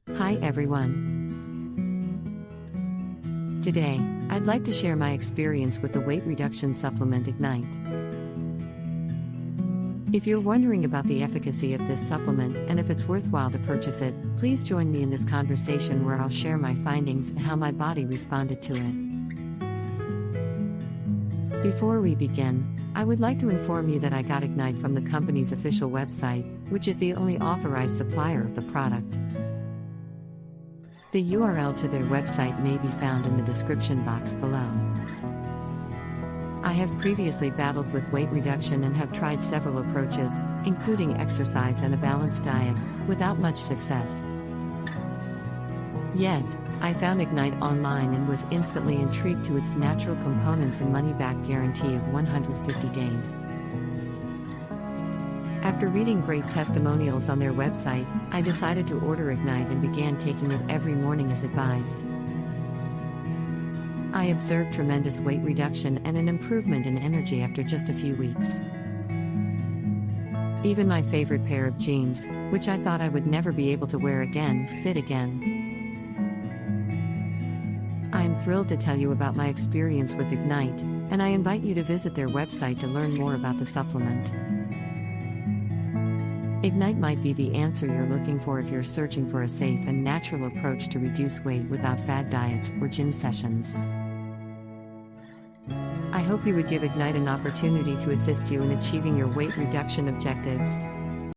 Hi everyone. Today, I'd like to share my experience with the weight reduction supplement Ignite. If you're wondering about the efficacy of this supplement and if it's worthwhile to purchase it, please join me in this conversation where I'll share my findings and how my body responded to it. Before we begin, I would like to inform you that I got Ignite from the company's official website, which is the only authorized supplier of the product. The URL to their website may be found in the description box below. I have previously battled with weight reduction and have tried several approaches, including exercise and a balanced diet, without much success. Yet, I found Ignite online and was instantly intrigued to its natural components and money-back guarantee of 150 days. After reading great testimonials on their website, I decided to order Ignite and began taking it every morning as advised. I observed tremendous weight reduction and an improvement in energy after just a few weeks. Even my favorite pair of jeans, which I thought I would never be able to wear again, fit again. I am thrilled to tell you about my experience with Ignite, and I invite you to visit their website to learn more about the supplement. Ignite might be the answer you're looking for if you're searching for a safe and natural approach to reduce weight without fad diets or gym sessions. I hope you would give Ignite an opportunity to assist you in achieving your weight reduction objectives.